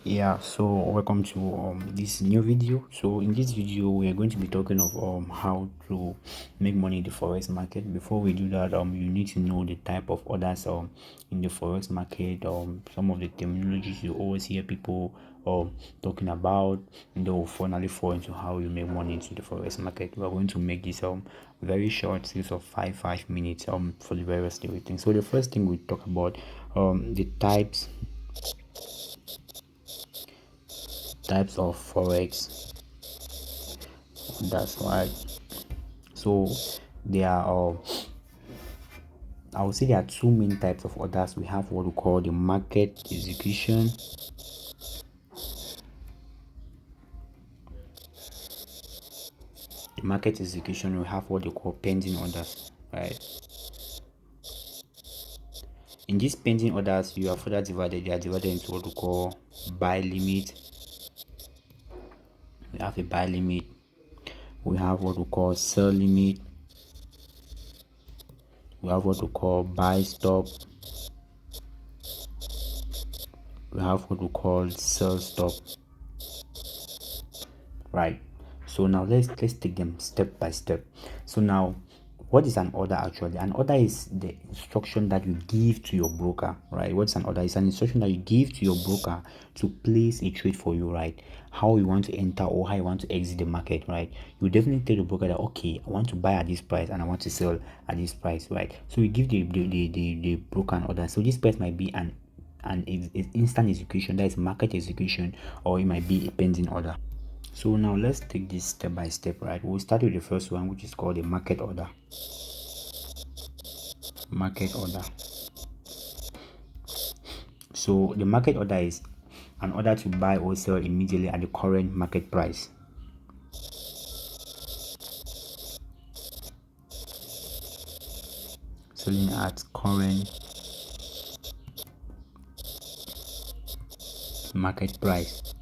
Yeah, so welcome to this new video. So in this video we are going to be talking of how to make money in the forex market. Before we do that, you need to know the type of orders in the forex market, some of the terminologies you always hear people talking about, and they will finally fall into how you make money into the forex market. We are going to make this very short series of 5 minutes for the various different things. So the first thing we talk about the types of forex. That's right. So there are I would say there are two main types of orders. We have what we call the market execution. The market execution, we have what they call pending orders, right? In these pending orders, you are further divided. They are divided into what we call buy limit. We have a buy limit. We have what we call sell limit. We have what we call buy stop. We have what we call sell stop. Right. So now let's take them step by step. So now, what is an order actually? An order is the instruction that you give to your broker, right? What's an order? It's an instruction that you give to your broker to place a trade for you, right? How you want to enter or how you want to exit the market, right? You definitely tell the broker that, okay, I want to buy at this price and I want to sell at this price, right? So you give the broker an order. So this price might be an instant execution, that is market execution, or it might be a pending order. So now let's take this step by step, right? We'll start with the first one, which is called the market order. Market order. So the market order is an order to buy or sell immediately at the current market price. Selling at current market price,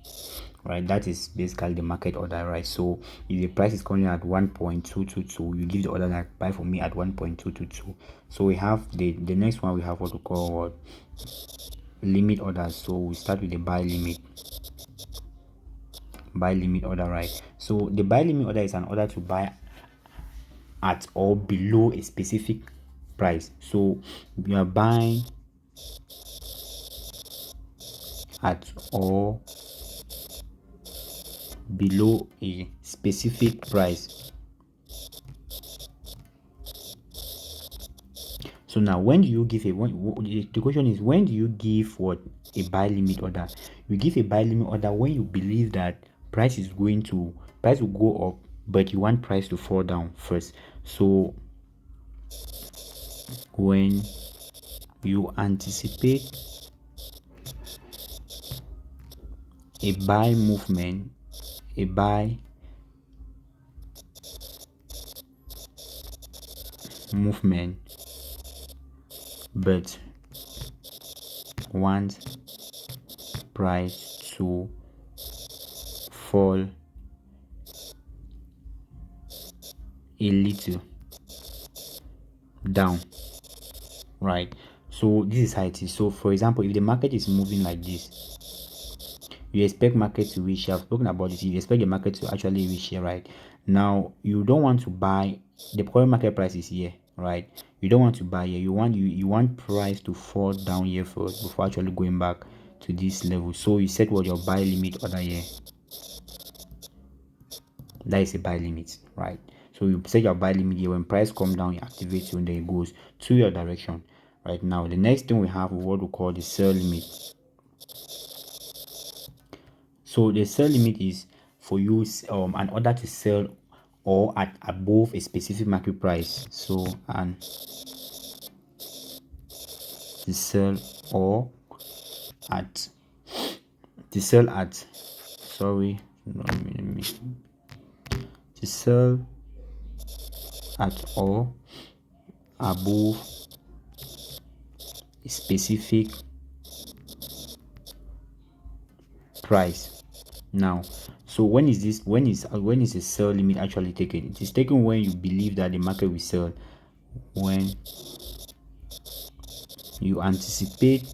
right? That is basically the market order, right? So if the price is currently at 1.222, you give the order like buy for me at 1.222. So we have the next one. We have what we call what limit orders. So we start with the buy limit order, right? So the buy limit order is an order to buy at or below a specific price. So you are buying at or below a specific price. So now, when do you give the question is, when do you give what a buy limit order? You give a buy limit order when you believe that price will go up, but you want price to fall down first. So when you anticipate a buy movement, but want price to fall a little down, right? So this is how it is. So for example, if the market is moving like this, you expect market to reach here. I've spoken about this. You expect the market to actually reach here, right? Now you don't want to buy. The current market price is here, right? You don't want to buy here. You want price to fall down here first before actually going back to this level. So you set what your buy limit order here. That is a buy limit, right? So you set your buy limit here. When price come down, you activate it, and then it goes to your direction. Right now, the next thing we have is what we call the sell limit. So the sell limit is for you an order to sell or at above a specific market price. So and to sell or at sorry, no, let me to sell at or above a specific price. Now, so when is the sell limit actually taken? It is taken when you believe that the market will sell, when you anticipate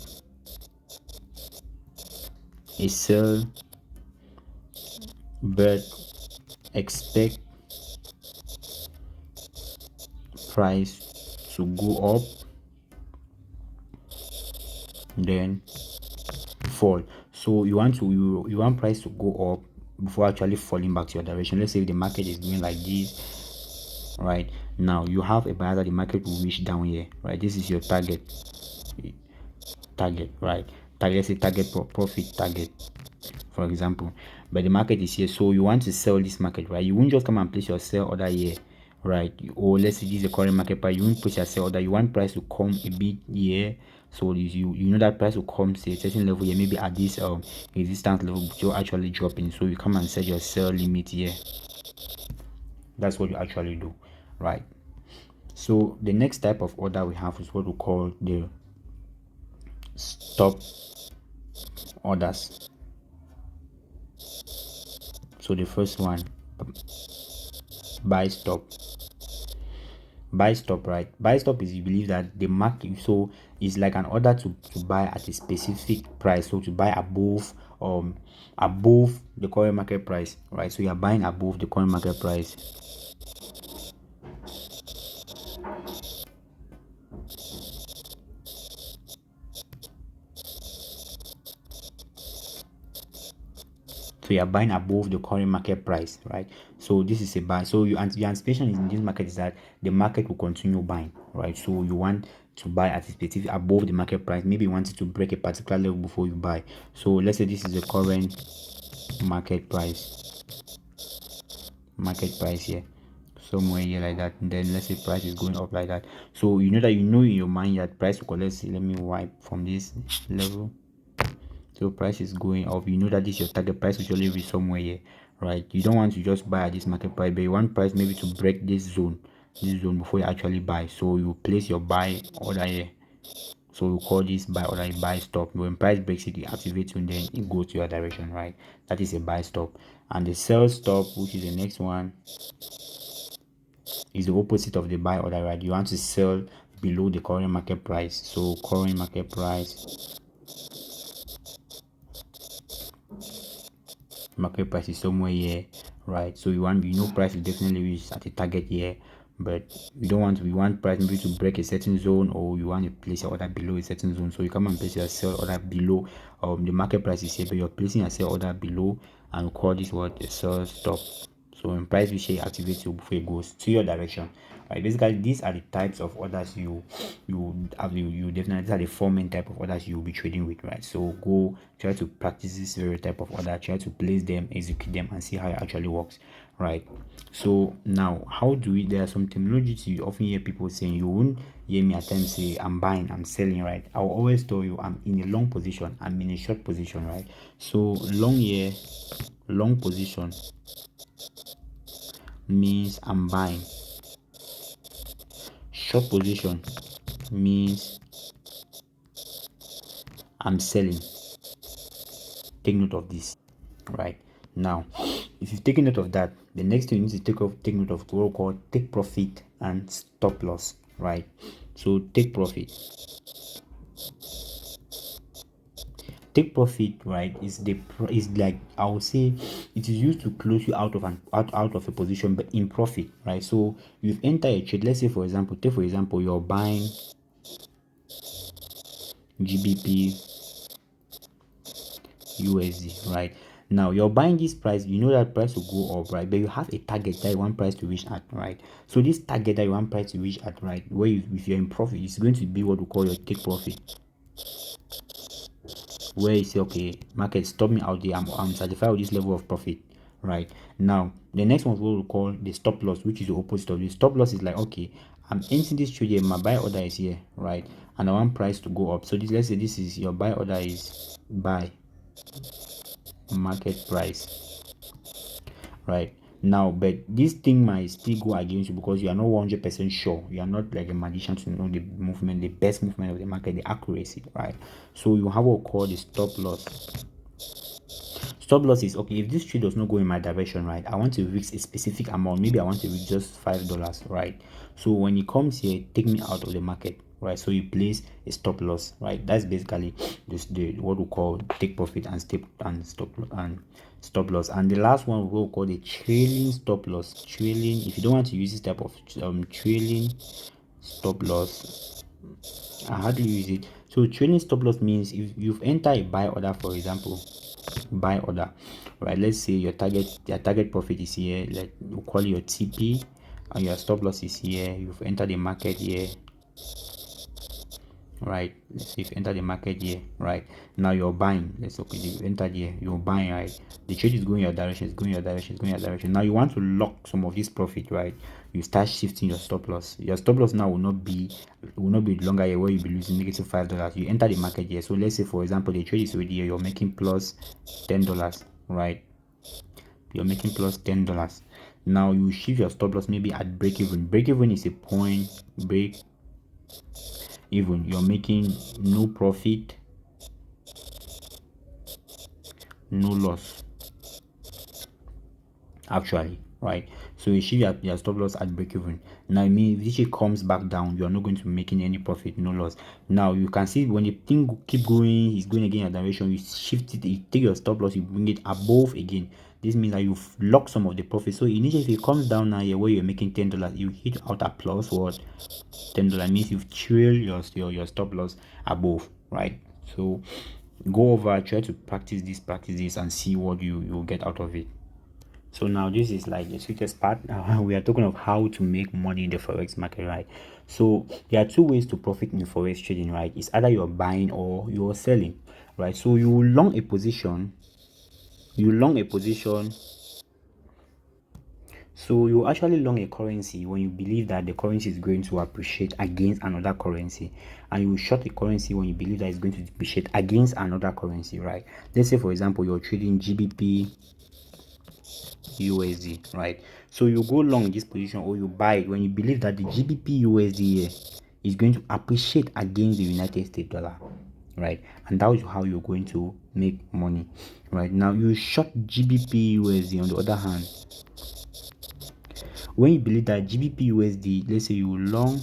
a sell, but expect price to go up, then fall. So you want you want price to go up before actually falling back to your direction. Let's say if the market is doing like this, right? Now you have a buyer that the market will reach down here, right? This is your target, right? Let's say target profit target, for example. But the market is here, so you want to sell this market, right? You won't just come and place your sell order here, right? Or let's say this is the current market price. You won't place your sell order. You want price to come a bit here, so you know that price will come to a certain level here, maybe at this resistance level, but you're actually dropping. So you come and set your sell limit here. That's what you actually do, right? So the next type of order we have is what we call the stop orders. So the first one, buy stop. Buy stop, right? Buy stop is you believe that the market, so it's like an order to buy at a specific price, so to buy above the current market price, right? So you are buying above the current market price. So you are buying above the current market price, right? So this is a buy. So your anticipation in this market is that the market will continue buying, right? So you want to buy at a specific above the market price. Maybe you want it to break a particular level before you buy. So let's say this is the current market price here, somewhere here like that, and then let's say price is going up like that. So you know in your mind that price will, let's see, let me wipe from this level. So price is going up, you know that this is your target price, usually be somewhere here, right? You don't want to just buy at this market price, but you want price maybe to break this zone before you actually buy. So you place your buy order here. So we call this buy order a buy stop. When price breaks it, you activate it, and then it goes to your direction, right? That is a buy stop. And the sell stop, which is the next one, is the opposite of the buy order, right? You want to sell below the current market price. So current market price is somewhere here, right? So you know price will definitely reach at a target here, but we want price maybe to break a certain zone, or you want to place your order below a certain zone. So you come and place your sell order below the market price is here, but you're placing your sell order below, and we call this what a sell stop. So when price reach here, activate you before it goes to your direction, right? Basically these are the types of orders you definitely, these are the four main type of orders you'll be trading with, right? So go try to practice this very type of order, try to place them, execute them, and see how it actually works, right? So now how do we, there are some terminologies you often hear people saying. You won't hear me at times say I'm buying, I'm selling, right? I'll always tell you I'm in a long position, I'm in a short position, right? So long here, long position means I'm buying. Short position means I'm selling. Take note of this, right? Now if you've taken note of that, the next thing you need to take note of what we call take profit and stop loss, right? So take profit, right, is like, I would say it is used to close you out of a position, but in profit, right? So you've entered a trade. Let's say for example, you're buying GBP USD, right? Now you're buying this price, you know that price will go up, right? But you have a target that you want price to reach at, right? So this target that you want price to reach at, right, where if you're in profit, it's going to be what we call your take profit, where you say, okay, market, stop me out there, I'm satisfied with this level of profit, right? Now the next one is what we call the stop loss, which is the opposite of this. Stop loss is like, okay, I'm entering this trade here, my buy order is here, right, and I want price to go up. So this, let's say this is your buy order is buy market price, right? Now but this thing might still go against you because you are not 100% sure. You are not like a magician to know the movement, the best movement of the market, the accuracy, right? So you have what we call the stop loss. Stop loss is, okay, if this trade does not go in my direction, right, I want to risk a specific amount. Maybe I want to risk just $5, right? So when it comes here, take me out of the market, right? So you place a stop loss, right? That's basically the what we call take profit and stop loss. And the last one we'll call the trailing stop loss. Trailing, if you don't want to use this type of trailing stop loss, how do you use it? So trailing stop loss means if you've entered a buy order, for example, buy order, right? Let's say your target profit is here, like you call it your TP, and your stop loss is here. You've entered the market here, right? Let's say you've entered the market here, right? Now you're buying. Let's okay, you entered here, you're buying, right? The trade is going your direction, it's going your direction, it's going your direction. Now you want to lock some of this profit, right? You start shifting your stop loss. Your stop loss now will not be longer here where you'll be losing -$5. You enter the market here. So let's say for example the trade is already here, you're making plus $10, right? You're making plus $10. Now you shift your stop loss maybe at break even. Break even is a point break even. You're making no profit, no loss actually, right? So you shift your stop loss at break even. Now I mean if it comes back down, you're not going to be making any profit, no loss. Now you can see when the thing keep going, it's going again your direction, you shift it, you take your stop loss, you bring it above again. This means that you've locked some of the profit. So initially if it comes down now here where you're making $10, you hit out at plus what $10 means you've trailed your stop loss above, right? So go over, try to practice this and see what you'll get out of it. So now this is like the sweetest part. We are talking of how to make money in the forex market, right? So there are two ways to profit in forex trading, right? It's either you're buying or you're selling, right? So you long a position. So you actually long a currency when you believe that the currency is going to appreciate against another currency, and you short a currency when you believe that it's going to depreciate against another currency, right? Let's say for example you're trading GBP USD, right? So you go long this position or you buy it when you believe that the GBP USD is going to appreciate against the United States dollar, right? And that is how you're going to make money, right? Now you short GBP USD on the other hand. When you believe that GBP USD, let's say you long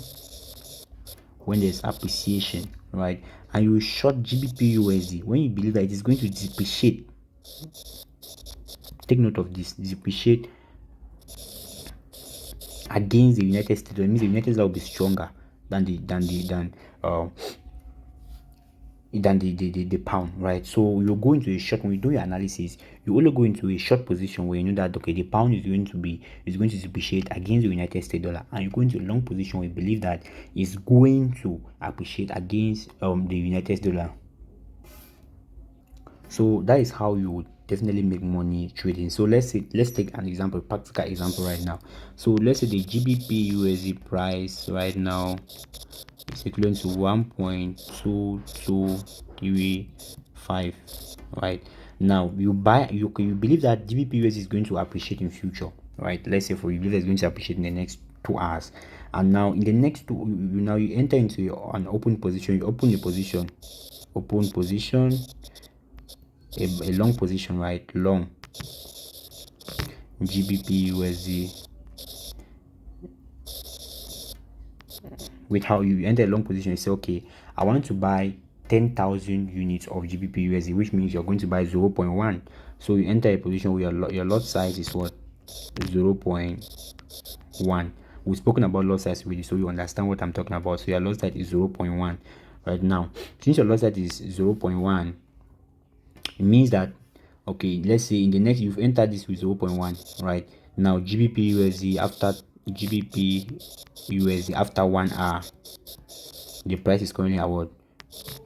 when there's appreciation, right? And you short GBP USD when you believe that it is going to depreciate. Take note of this, depreciate against the United States. It means the United States will be stronger than the pound, right? So you go into a short. When you do your analysis, you only go into a short position where you know that okay, the pound is going to depreciate against the United States dollar, and you go into a long position where you believe that it's going to appreciate against the United States dollar. So that is how you would definitely make money trading. So let's take an example, practical example right now. So let's say the GBP USD price right now is equivalent to 1.2235, right? Now you believe that GBP USD is going to appreciate in future, right? Let's say for you believe it's going to appreciate in the next 2 hours, and now in the next two, you enter into an open position. You open position, a long position, right? Long GBP USD. With how you enter a long position, you say okay, I want to buy 10,000 units of GBP USD, which means you're going to buy 0.1. So you enter a position where your lot size is what? 0.1. We've spoken about lot size already, so you understand what I'm talking about. So your lot size is 0.1 right now. Since your lot size is 0.1, it means that okay, let's say in the next you've entered this with 0.1, right? Now GBP USD after 1 hour, the price is currently at what?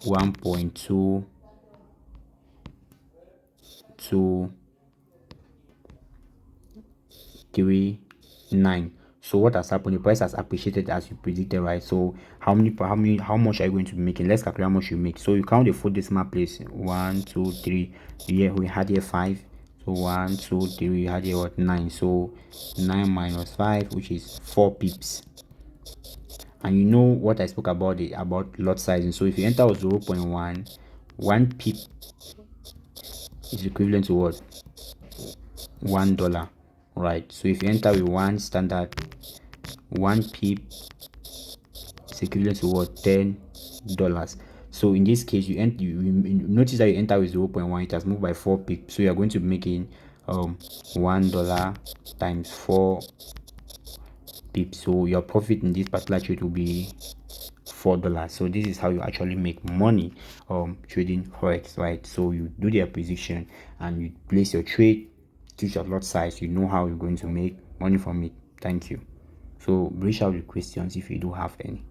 1.2239. So what has happened? The price has appreciated as you predicted, right? So how much are you going to be making? Let's calculate how much you make. So you count the 4 decimal place. 1, 2, 3. Here we had here 5. So 1, 2, 3. We had here what? 9. So 9 minus 5, which is 4 pips. And you know what I spoke about about lot sizing. So if you enter with 0.1, 1 pip is equivalent to what? $1, right? So if you enter with 1 standard, 1 pip is is equivalent to what? $10. So in this case, you notice that you enter with 0.1, it has moved by 4 pips. So you are going to be making $1 times 4 pips. So your profit in this particular trade will be $4. So this is how you actually make money trading forex, right? So you do the acquisition and you place your trade, choose your lot size, you know how you're going to make money from it. Thank you. So reach out with questions if you do have any.